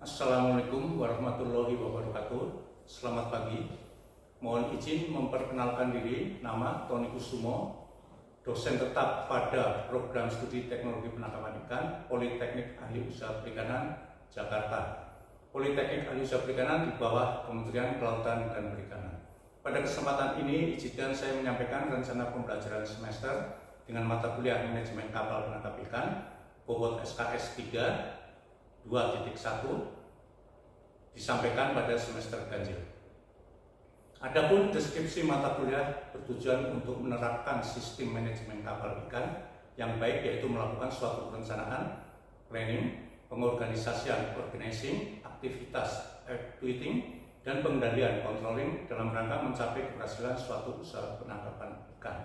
Assalamualaikum warahmatullahi wabarakatuh. Selamat pagi. Mohon izin memperkenalkan diri. Nama Tony Kusumo, dosen tetap pada Program Studi Teknologi Penangkapan Ikan Politeknik Ahli Usaha Perikanan Jakarta. Politeknik Ahli Usaha Perikanan di bawah Kementerian Kelautan dan Perikanan. Pada kesempatan ini, izinkan saya menyampaikan rencana pembelajaran semester dengan mata kuliah Manajemen Kapal Penangkap Ikan, bobot SKS 3 2.1 disampaikan pada semester ganjil. Adapun deskripsi mata kuliah bertujuan untuk menerapkan sistem manajemen kapal ikan yang baik, yaitu melakukan suatu perencanaan, planning, pengorganisasian, organizing, aktivitas, executing, dan pengendalian, controlling dalam rangka mencapai keberhasilan suatu usaha penangkapan ikan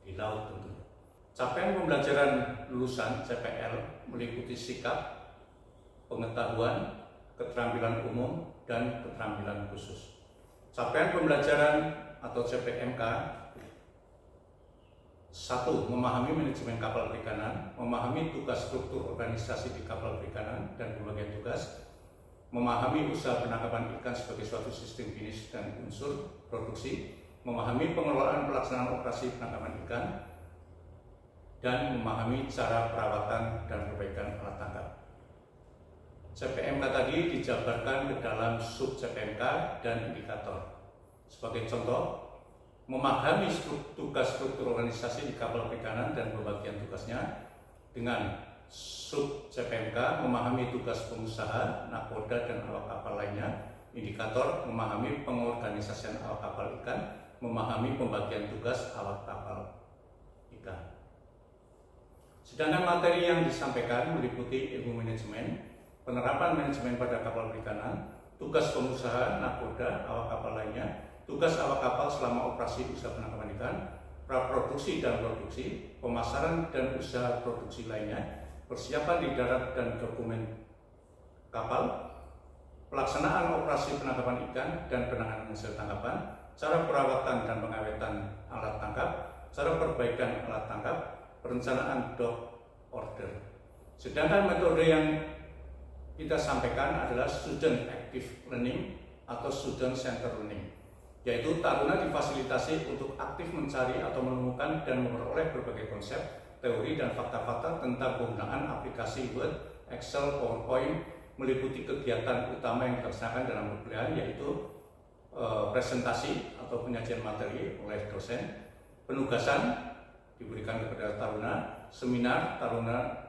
di laut tentunya. Capaian pembelajaran lulusan CPL meliputi sikap, pengetahuan, keterampilan umum, dan keterampilan khusus. Capaian pembelajaran atau CPMK 1. Memahami manajemen kapal perikanan, memahami tugas struktur organisasi di kapal perikanan dan pembagian tugas, memahami usaha penangkapan ikan sebagai suatu sistem bisnis dan unsur produksi, memahami pengelolaan pelaksanaan operasi penangkapan ikan, dan memahami cara perawatan dan perbaikan alat tangkap. CPMK tadi dijabarkan ke dalam sub CPMK dan indikator. Sebagai contoh, memahami tugas struktur organisasi di kapal perikanan dan pembagian tugasnya. Dengan sub CPMK, memahami tugas pengusaha, nakoda, dan awak kapal lainnya. Indikator, memahami pengorganisasian awak kapal ikan, memahami pembagian tugas awak kapal ikan. Sedangkan materi yang disampaikan meliputi ilmu manajemen, penerapan manajemen pada kapal perikanan, tugas pengusaha, nakoda, awak kapal lainnya, tugas awak kapal selama operasi usaha penangkapan ikan, praproduksi dan produksi, pemasaran dan usaha produksi lainnya, persiapan di darat dan dokumen kapal, pelaksanaan operasi penangkapan ikan dan penanganan hasil tangkapan, cara perawatan dan pengawetan alat tangkap, cara perbaikan alat tangkap, perencanaan dock order. Sedangkan metode yang kita sampaikan adalah student active learning atau student center learning, yaitu taruna difasilitasi untuk aktif mencari atau menemukan dan memperoleh berbagai konsep, teori, dan fakta-fakta tentang penggunaan aplikasi Word, Excel, PowerPoint, meliputi kegiatan utama yang dilaksanakan dalam perkuliahan, yaitu presentasi atau penyajian materi oleh dosen, penugasan diberikan kepada taruna, seminar taruna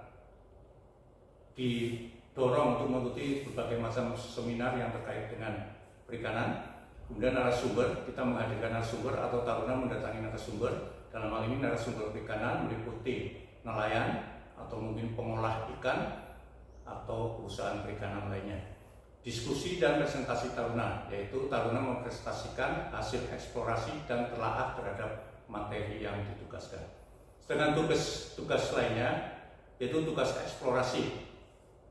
didorong untuk mengikuti berbagai macam seminar yang terkait dengan perikanan. Kemudian narasumber, kita menghadirkan narasumber atau taruna mendatangi narasumber. Dalam hal ini narasumber perikanan meliputi nelayan atau mungkin pengolah ikan atau perusahaan perikanan lainnya. Diskusi dan presentasi taruna, yaitu taruna mempresentasikan hasil eksplorasi dan telaah terhadap materi yang ditugaskan. Sedangkan tugas lainnya yaitu tugas eksplorasi,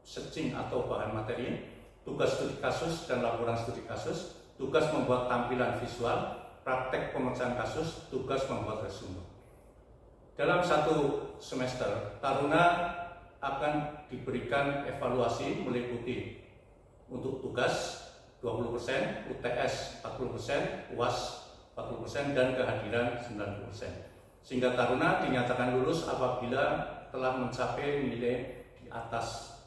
searching atau bahan materi, tugas studi kasus dan laporan studi kasus, tugas membuat tampilan visual, praktek pemecahan kasus, tugas membuat resume. Dalam satu semester, taruna akan diberikan evaluasi meliputi untuk tugas 20%, UTS 40%, UAS 40%, dan kehadiran 90%. Sehingga taruna dinyatakan lulus apabila telah mencapai nilai di atas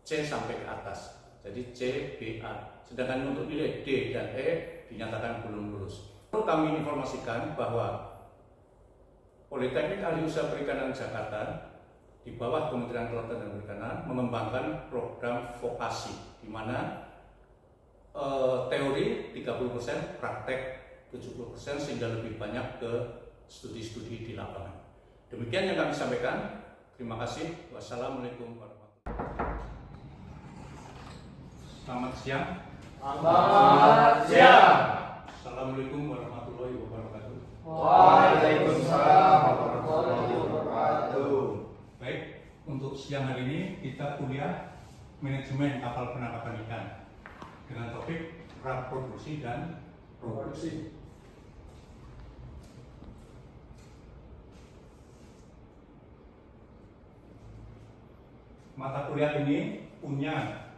C sampai ke atas, jadi C, B, A. Sedangkan untuk nilai D dan E dinyatakan belum lulus. Perlu kami informasikan bahwa Politeknik Ahli Usaha Perikanan Jakarta di bawah Kementerian Kelautan dan Perikanan mengembangkan program vokasi, di mana teori 30%, praktek 70%, sehingga lebih banyak ke studi-studi di lapangan. Demikian yang kami sampaikan. Terima kasih. Wassalamualaikum warahmatullahi wabarakatuh. Selamat siang. Selamat siang. Assalamualaikum warahmatullahi wabarakatuh. Waalaikumsalam warahmatullahi wabarakatuh. Baik, untuk siang hari ini kita kuliah manajemen kapal penangkapan ikan dengan topik praproduksi dan produksi. Mata kuliah ini punya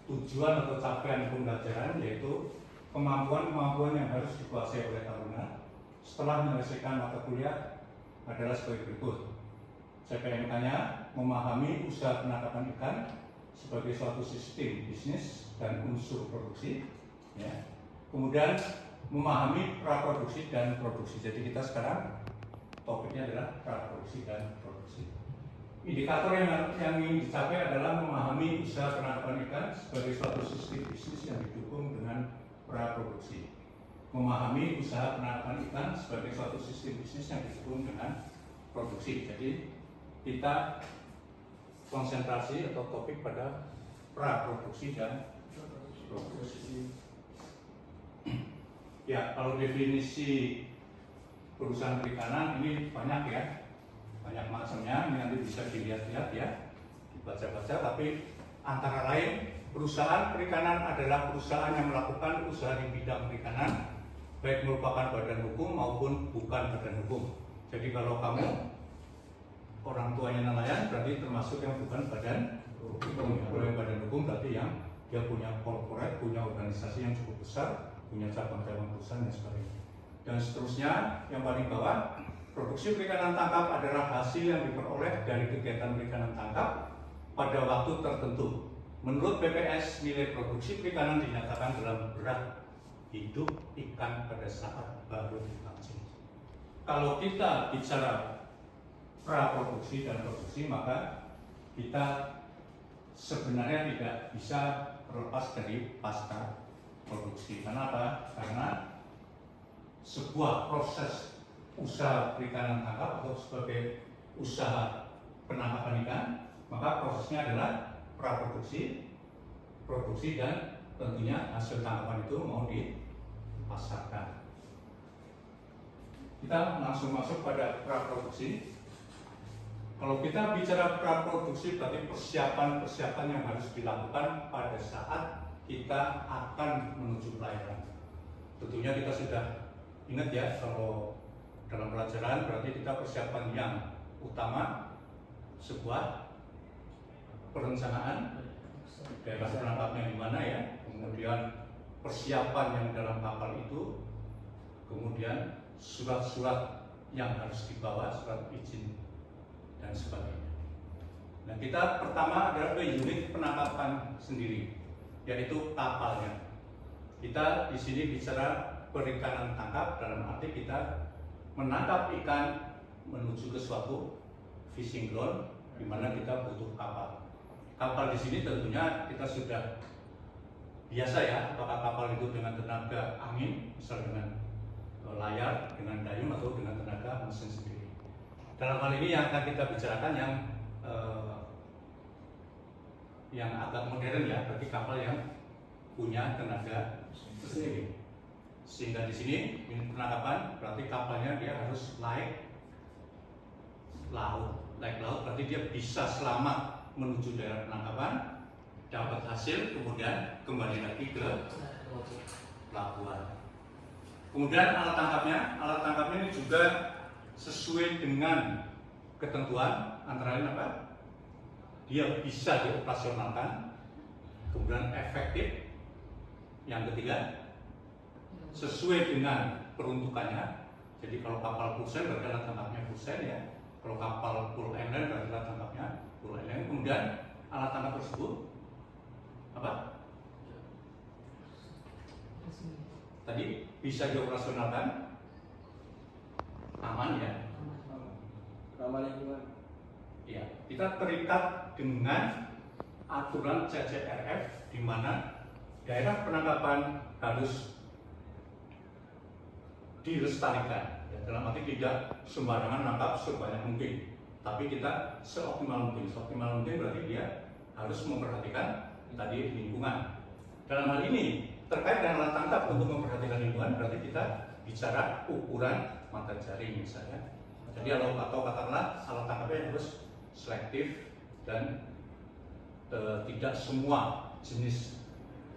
tujuan atau capaian pembelajaran, yaitu kemampuan-kemampuan yang harus dikuasai oleh taruna setelah menyelesaikan mata kuliah adalah sebagai berikut. CPNK-nya memahami usaha penangkapan ikan sebagai suatu sistem bisnis dan unsur produksi, ya. Kemudian memahami praproduksi dan produksi. Jadi kita sekarang topiknya adalah praproduksi dan produksi. Indikator yang ingin dicapai adalah memahami usaha penangkapan ikan sebagai suatu sistem bisnis yang didukung dengan praproduksi. Memahami usaha penangkapan ikan sebagai suatu sistem bisnis yang didukung dengan produksi. Jadi kita konsentrasi atau topik pada praproduksi dan produksi. Ya, kalau definisi perusahaan perikanan ini banyak ya, banyak macamnya. Ini nanti bisa dilihat-lihat ya, dibaca-baca. Tapi antara lain, perusahaan perikanan adalah perusahaan yang melakukan usaha di bidang perikanan, baik merupakan badan hukum maupun bukan badan hukum. Jadi kalau kamu orang tuanya nelayan, berarti termasuk yang bukan badan hukum. Kalau yang badan hukum berarti yang dia punya korporat, punya organisasi yang cukup besar, punya cabang-cabang perusahaan dan sebagainya. Dan seterusnya, yang paling bawah, produksi perikanan tangkap adalah hasil yang diperoleh dari kegiatan perikanan tangkap pada waktu tertentu. Menurut BPS, nilai produksi perikanan dinyatakan dalam berat hidup ikan pada saat baru dipancing. Kalau kita bicara praproduksi dan produksi, maka kita sebenarnya tidak bisa terlepas dari pasca produksi. Kenapa? Karena sebuah proses usaha perikanan tangkap atau sebagai usaha penangkapan ikan, maka prosesnya adalah praproduksi, produksi, dan tentunya hasil tangkapan itu mau dipasarkan. Kita langsung masuk pada praproduksi. Kalau kita bicara praproduksi, berarti persiapan-persiapan yang harus dilakukan pada saat kita akan menuju pelayaran. Tentunya kita sudah ingat ya, kalau dalam pelajaran berarti kita persiapan yang utama sebuah perencanaan daerah penangkapnya di mana ya, kemudian persiapan yang dalam kapal itu, kemudian surat-surat yang harus dibawa, surat izin dan sebagainya. Nah, kita pertama adalah ke unit penangkapan sendiri, yaitu kapalnya. Kita di sini bicara perikanan tangkap dalam arti kita menangkap ikan menuju ke suatu fishing ground di mana kita butuh kapal. Kapal di sini tentunya kita sudah biasa ya, apakah kapal itu dengan tenaga angin, misal dengan layar, dengan dayung, atau dengan tenaga mesin sendiri. Dalam hal ini yang akan kita bicarakan yang agak modern ya, berarti kapal yang punya tenaga sendiri. Sehingga di sini unit penangkapan berarti kapalnya dia harus naik laut berarti dia bisa selamat menuju daerah penangkapan, dapat hasil, kemudian kembali lagi ke pelabuhan. Kemudian alat tangkapnya ini juga sesuai dengan ketentuan, antara lain apa? Dia bisa dioperasionalkan, kemudian efektif. Yang ketiga, sesuai dengan peruntukannya. Jadi kalau kapal pulsen berarti alat tangkapnya pulsen ya. Kalau kapal pull inland berarti alat tangkapnya pull inland. Kemudian alat tangkap tersebut apa? Tadi bisa dioperasionalkan, aman ya. Ramah lingkungan. Ya, kita terikat dengan aturan CCRF di mana daerah penangkapan harus dilestarikan. Ya, dalam arti tidak sembarangan nangkap sebanyak mungkin, tapi kita seoptimal mungkin. Seoptimal mungkin berarti dia harus memperhatikan tadi lingkungan. Dalam hal ini terkait dengan alat tangkap untuk memperhatikan lingkungan, berarti kita bicara ukuran mata jaring misalnya. Jadi atau katakanlah alat tangkapnya harus selektif dan tidak semua jenis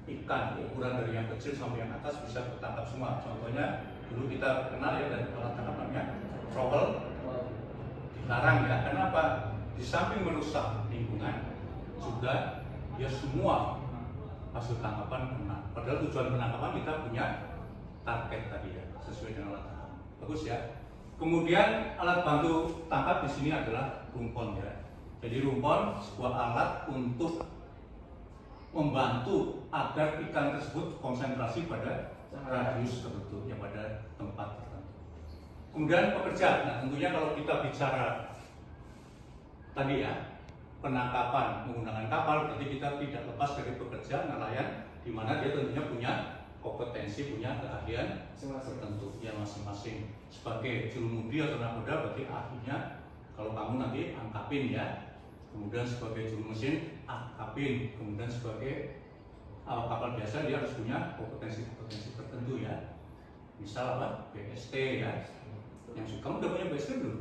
ikan ukuran dari yang kecil sampai yang atas bisa tertangkap semua. Contohnya dulu kita kenal ya dari alat tangkapannya trouble dilarang ya. Kenapa? Di samping merusak lingkungan juga dia semua hasil tangkapan kena. Padahal tujuan penangkapan kita punya target tadi ya, sesuai dengan alat tangkap. Bagus ya. Kemudian alat bantu tangkap di sini adalah rumpon ya. Jadi rumpon sebuah alat untuk membantu agar ikan tersebut konsentrasi pada radius tertentu, ya pada tempat tertentu. Kemudian pekerja, nah tentunya kalau kita bicara tadi ya penangkapan menggunakan kapal, berarti kita tidak lepas dari pekerja nelayan, di mana dia tentunya punya kompetensi, punya keahlian tertentu ya masing-masing. Sebagai jurumudi atau nakoda berarti ahlinya kalau kamu nanti angkapin ya. Kemudian sebagai juru mesin angkapin, kemudian sebagai kapal biasa dia harus punya kompetensi-kompetensi tertentu ya. Misal apa? BST ya. Yang kamu udah punya BST belum?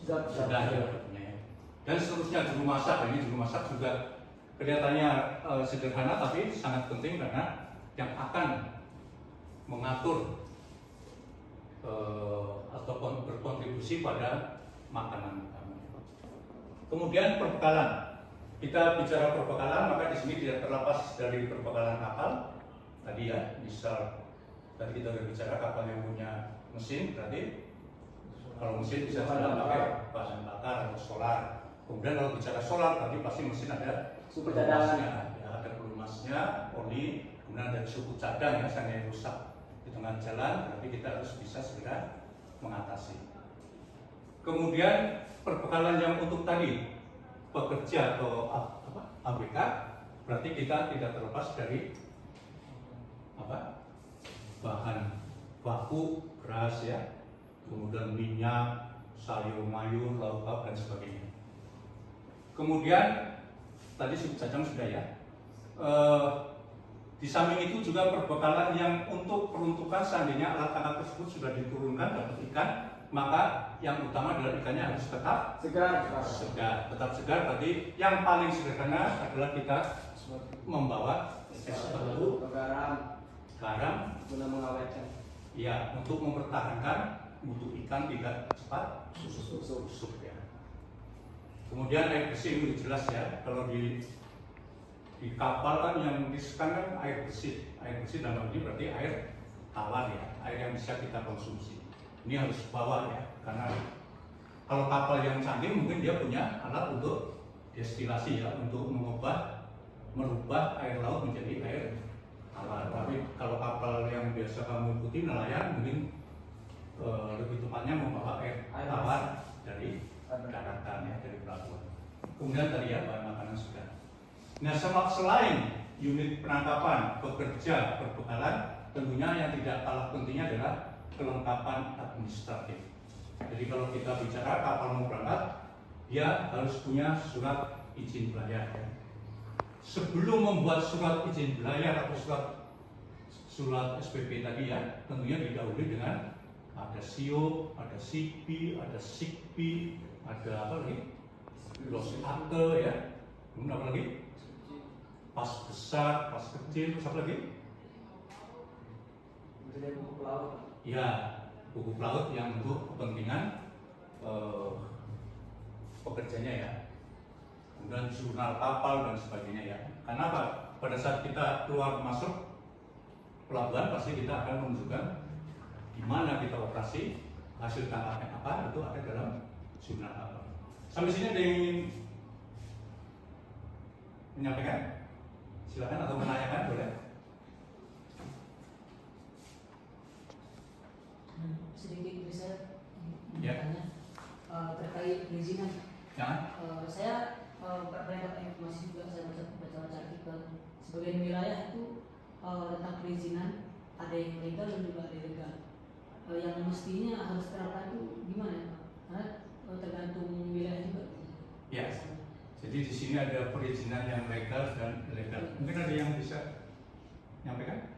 Sudah ya punya ya. Dan seterusnya juru masak. Ini juru masak juga kelihatannya sederhana tapi sangat penting karena yang akan mengatur atau berkontribusi pada makanan. Kemudian perbekalan. Kita bicara perbekalan, maka di sini tidak terlepas dari perbekalan kapal. Tadi ya, misal tadi kita sudah bicara kapal yang punya mesin, berarti kalau mesin bisa pakai bahan bakar atau solar. Kemudian kalau bicara solar, berarti pasti mesin ada pelumasnya, ya, ada pelumasnya, oli, kemudian ada suku cadang ya, misalnya rusak di tengah jalan, berarti kita harus bisa segera mengatasi. Kemudian perbekalan yang untuk tadi pekerja atau ABK, berarti kita tidak terlepas dari bahan baku beras ya, kemudian minyak, sayur mayur, lauk pauk dan sebagainya. Kemudian tadi suku cadang sudah ya. Di samping itu juga perbekalan yang untuk peruntukan seandainya alat tangkap tersebut sudah diturunkan dapat ikan, maka yang utama adalah ikannya harus tetap segar. Tetap segar. Berarti yang paling sederhana adalah kita membawa es batu, garam, guna mengawetkan. Ya, untuk mempertahankan mutu ikan tidak cepat susut ya. Kemudian air bersih itu jelas ya. Kalau di kapal kan yang disekan kan air bersih. Air bersih dalam hal ini berarti air tawar ya, air yang bisa kita konsumsi. Ini harus bawa ya, karena kalau kapal yang canggih mungkin dia punya alat untuk destilasi ya, untuk merubah air laut menjadi air tawar. Tapi kalau kapal yang biasa kamu ikuti nelayan mungkin lebih tepatnya membawa air tawar dari daratan ya, dari pelabuhan. Kemudian tadi ya bahan makanan sudah. Nah, selain unit penangkapan, pekerja, perbekalan, tentunya yang tidak kalah pentingnya adalah kelengkapan administratif. Jadi kalau kita bicara kapal mau berangkat, dia harus punya surat izin belayar. Ya. Sebelum membuat surat izin belayar atau surat SPP tadi ya, tentunya didahului dengan ada SIO, ada SIPI, ada SIKPI, ada apa lagi? Losate ya. Kemudian apa lagi? Pas besar, pas kecil, terus apa lagi? Buku pelaut. Ya, buku pelaut yang untuk kepentingan pekerjanya ya. Kemudian jurnal kapal dan sebagainya ya. Karena apa? Pada saat kita keluar masuk pelabuhan pasti kita akan menunjukkan di mana kita operasi, hasil tangkapnya apa, itu ada dalam jurnal kapal. Sampai sini ada yang ingin menyampaikan? Silakan atau menanyakan boleh. Sedikit bisa Ya. bertanya terkait perizinan. Ya. Saya berdapat informasi juga, saya baca artikel sebagian wilayah itu tentang perizinan ada yang legal dan juga ada ilegal. Yang mestinya harus terapkan itu gimana ya Pak? Karena tergantung wilayah juga. Ya. Jadi di sini ada perizinan yang legal dan ilegal. Mungkin ada yang bisa nyampaikan?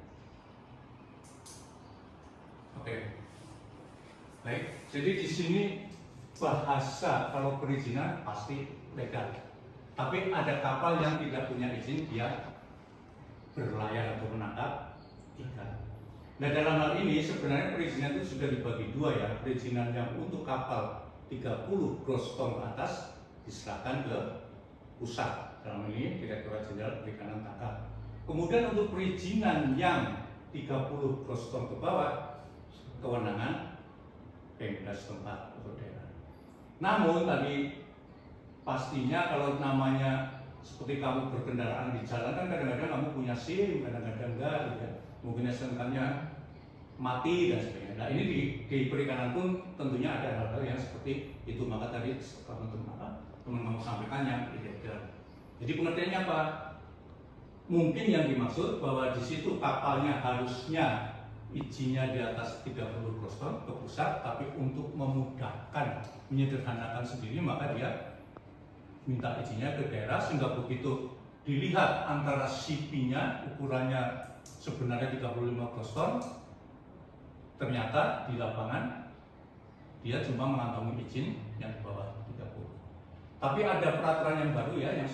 Oke. Baik. Jadi di sini bahasa kalau perizinan pasti legal. Tapi ada kapal yang tidak punya izin dia berlayar atau menangkap ikan. Nah dalam hal ini sebenarnya perizinan itu sudah dibagi dua ya. Perizinan yang untuk kapal 30 gross ton ke atas diserahkan ke pusat, dalam ini Direktorat Jenderal Perikanan Tangkap. Kemudian untuk perizinan yang 30 gross ton ke bawah, kewenangan Pemda setempat atau daerah. Namun tadi pastinya kalau namanya seperti kamu berkendaraan di jalan kan kadang-kadang kamu punya SIM, kadang-kadang enggak, gitu ya. Mungkin SIM-nya mati dan sebagainya. Nah ini di perikanan pun tentunya ada hal-hal yang seperti itu. Maka tadi teman kamu sampaikan yang ilegal. Jadi pengertiannya apa? Mungkin yang dimaksud bahwa di situ kapalnya harusnya izinnya di atas 30 gross ton ke pusat, tapi untuk memudahkan, menyederhanakan sendiri, maka dia minta izinnya ke daerah, sehingga begitu dilihat antara CP-nya ukurannya sebenarnya 35 gross ton, ternyata di lapangan dia cuma mengantongi izin yang di bawah 30. Tapi ada peraturan yang baru ya yang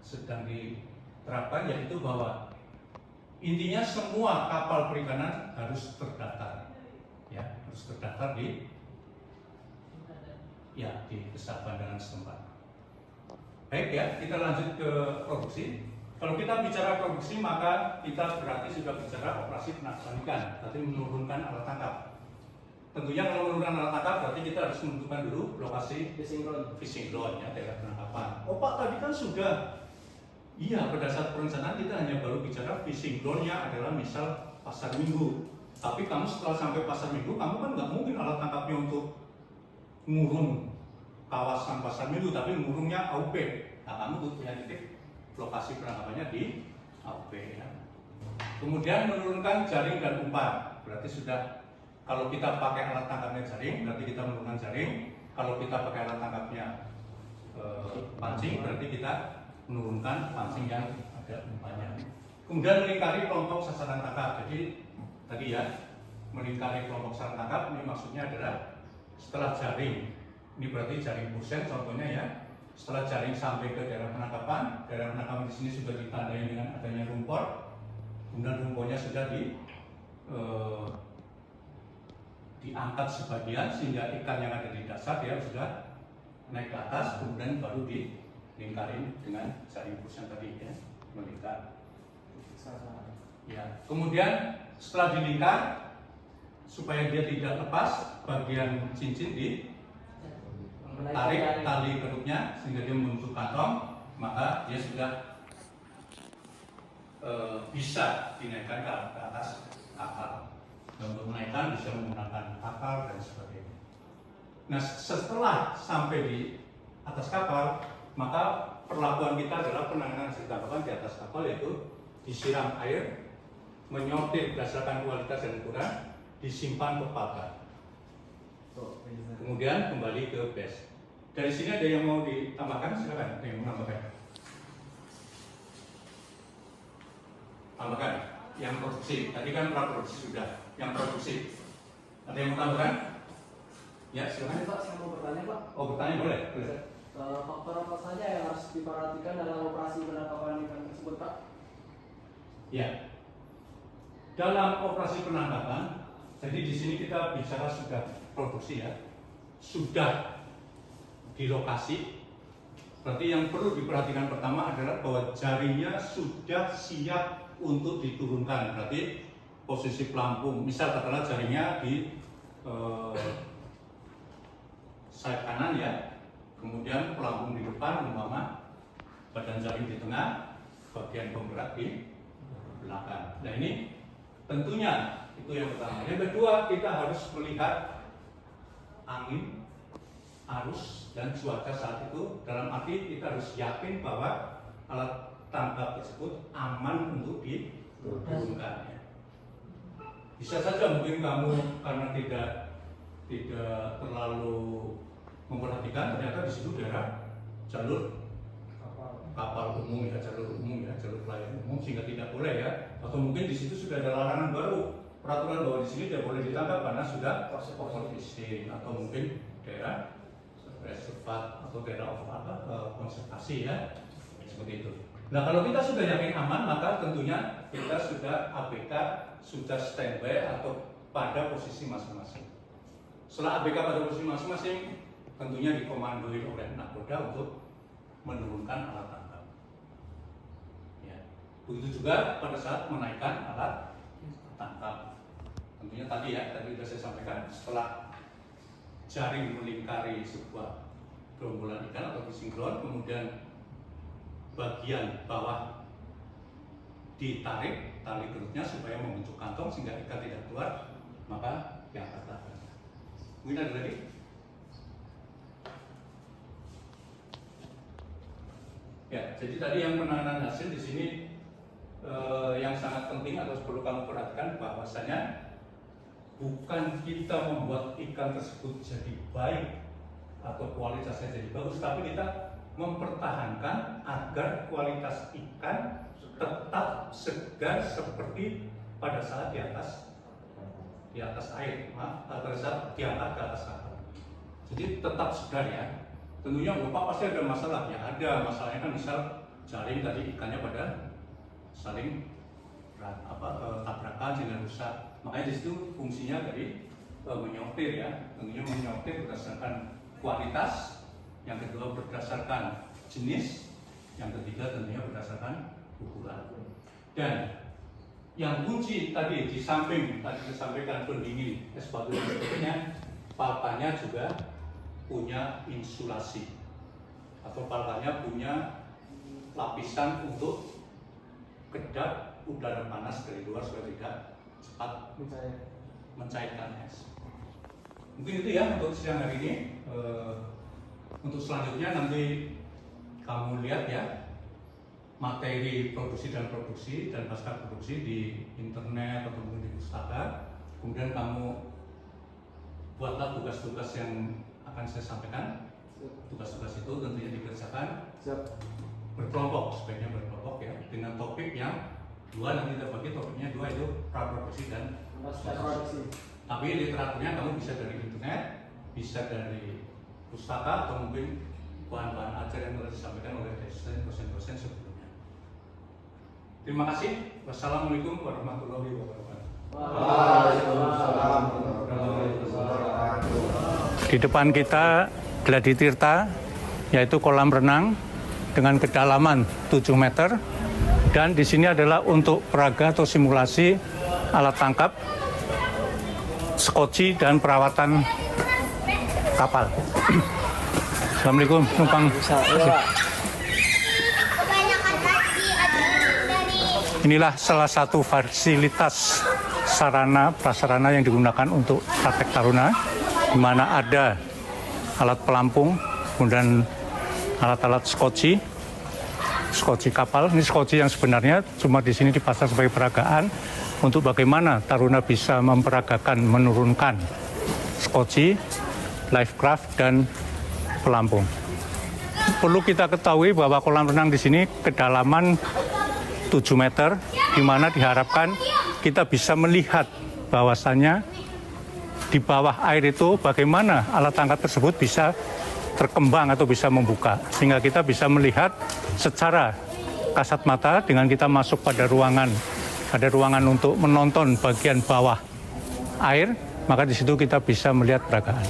sedang diterapkan, yaitu bahwa intinya semua kapal perikanan harus terdaftar, ya harus terdaftar di Kesah Bandaran setempat. Baik ya, kita lanjut ke produksi. Kalau kita bicara produksi, maka kita berarti sudah bicara operasi penangkapan ikan, berarti menurunkan alat tangkap. Tentunya kalau menurunkan alat tangkap berarti kita harus menentukan dulu lokasi fishing ground ya, daerah penangkapan. Oh Pak, tadi kan sudah. Iya, pada saat perencanaan kita hanya baru bicara fishing ground-nya adalah misal pasar minggu. Tapi kamu setelah sampai pasar minggu, kamu kan nggak mungkin alat tangkapnya untuk ngurung kawasan pasar minggu, tapi ngurungnya AUP. Nah, kamu butuhnya titik lokasi penangkapannya di AUP. Ya. Kemudian menurunkan jaring dan umpan. Berarti sudah, kalau kita pakai alat tangkapnya jaring, berarti kita menurunkan jaring. Kalau kita pakai alat tangkapnya pancing, berarti kita menurunkan pancing yang ada umpannya. Kemudian melingkari kelompok sasaran tangkap. Jadi tadi ya, melingkari kelompok sasaran tangkap ini maksudnya adalah setelah jaring, ini berarti jaring pusen contohnya ya. Setelah jaring sampai ke daerah penangkapan di sini sudah ditandai dengan adanya rumpor. Kemudian rumpornya sudah diangkat sebagian sehingga ikan yang ada di dasar dia sudah naik ke atas, kemudian baru dilingkarin dengan jaring pusen tadi ya, melingkar. Ya, kemudian setelah dilingkar supaya dia tidak lepas, bagian cincin tarik tali kerupnya sehingga dia membentuk kantong, maka dia sudah bisa dinaikkan ke atas kapal. Dan untuk menaikkan bisa menggunakan kapal dan sebagainya. Nah, setelah sampai di atas kapal, maka perlakuan kita adalah penanganan hasil tangkapan di atas kapal, yaitu disiram air, menyortir berdasarkan kualitas dan ukuran, disimpan ke pagar. Kemudian kembali ke base. Dari sini ada yang mau ditambahkan? Silakan, ada yang mau menambahkan. Tambahkan. Yang produksi, tadi kan praproduksi sudah. Yang produksi, ada yang mau tambahkan? Ya, silakan. Pak, saya mau bertanya Pak. Oh, bertanya boleh. Faktor apa saja yang harus diperhatikan dalam operasi penangkapan ikan tersebut Pak? Ya. Dalam operasi penangkapan, jadi di sini kita bicara sudah produksi ya, sudah di lokasi. Berarti yang perlu diperhatikan pertama adalah bahwa jaringnya sudah siap untuk diturunkan. Berarti posisi pelampung, misal katakanlah jaringnya di sayap kanan ya, kemudian pelampung di depan, umpama badan jaring di tengah, bagian pemberat di belakang. Nah ini tentunya itu yang pertama. Yang kedua, kita harus melihat angin, arus, dan cuaca saat itu. Dalam arti kita harus yakin bahwa alat tangkap tersebut aman untuk diturunkan. Bisa saja mungkin kamu karena tidak terlalu memperhatikan, ternyata di situ daerah jalur kapal umum ya, jalur pelayan umum, sehingga tidak boleh ya. Atau mungkin di situ sudah ada larangan baru, peraturan bahwa di sini tidak boleh ditangkap karena sudah overfishing, atau mungkin daerah reservat atau daerah konservasi ya, seperti itu. Nah kalau kita sudah yakin aman, maka tentunya kita sudah ABK, sudah standby atau pada posisi masing-masing. Setelah ABK pada posisi masing-masing, tentunya dikomandoi oleh nakoda untuk menurunkan alat tangkap. Ya. Begitu juga pada saat menaikkan alat tangkap. Tentunya tadi sudah saya sampaikan, setelah jaring melingkari sebuah gerombolan ikan atau fishing ground, kemudian bagian bawah ditarik tali gerutnya supaya membentuk kantong sehingga ikan tidak keluar, maka diangkat lagi. Mungkin ada lagi? Ya, jadi tadi yang penanganan hasil di sini yang sangat penting atau perlu kamu perhatikan bahwasanya bukan kita membuat ikan tersebut jadi baik atau kualitasnya jadi bagus, tapi kita mempertahankan agar kualitas ikan tetap segar seperti pada saat di atas air, pada saat diangkat ke atas kapal. Jadi tetap segar ya. Tentunya Bapak pasti ada masalah ya, ada masalahnya kan, misal jaring tadi ikannya pada saling tabrakan sehingga rusak. Makanya di situ fungsinya dari menyortir ya, tentunya menyortir berdasarkan kualitas, yang kedua berdasarkan jenis, yang ketiga tentunya berdasarkan ukuran. Dan yang kunci tadi di samping tadi disampaikan pendingin, es batu dan sebagainya, palpanya juga punya insulasi atau palpanya punya lapisan untuk kedap udara panas dari luar supaya tidak cepat mencairkan es. Mungkin itu ya untuk siang hari ini. Untuk selanjutnya nanti kamu lihat ya materi produksi dan pasca produksi di internet atau mungkin di pustaka. Kemudian kamu buatlah tugas-tugas yang akan saya sampaikan. Tugas-tugas itu tentunya dikerjakan berkelompok, sebaiknya berkelompok ya, dengan topik yang dua, nanti kita bagi topiknya dua, itu praproduksi dan produksi. Tapi literaturnya kamu bisa dari internet, bisa dari pustaka, atau mungkin bahan-bahan ajar yang telah disampaikan oleh dosen-dosen sebelumnya. Terima kasih. Wassalamualaikum warahmatullahi wabarakatuh. Waalaikumsalam warahmatullahi wabarakatuh. Di depan kita Gladi Tirta, yaitu kolam renang dengan kedalaman 7 meter, dan di sini adalah untuk peraga atau simulasi alat tangkap, skoci dan perawatan kapal. Assalamualaikum, numpang. Inilah salah satu fasilitas sarana prasarana yang digunakan untuk praktek taruna, di mana ada alat pelampung, kemudian alat-alat skoci kapal. Ini skoci yang sebenarnya cuma di sini dipasang sebagai peragaan untuk bagaimana taruna bisa memperagakan, menurunkan skoci, lifecraft dan pelampung. Perlu kita ketahui bahwa kolam renang di sini kedalaman 7 meter, di mana diharapkan kita bisa melihat bahwasannya di bawah air itu bagaimana alat tangkap tersebut bisa terkembang atau bisa membuka, sehingga kita bisa melihat secara kasat mata dengan kita masuk pada ruangan, ada ruangan untuk menonton bagian bawah air, maka di situ kita bisa melihat peragaan.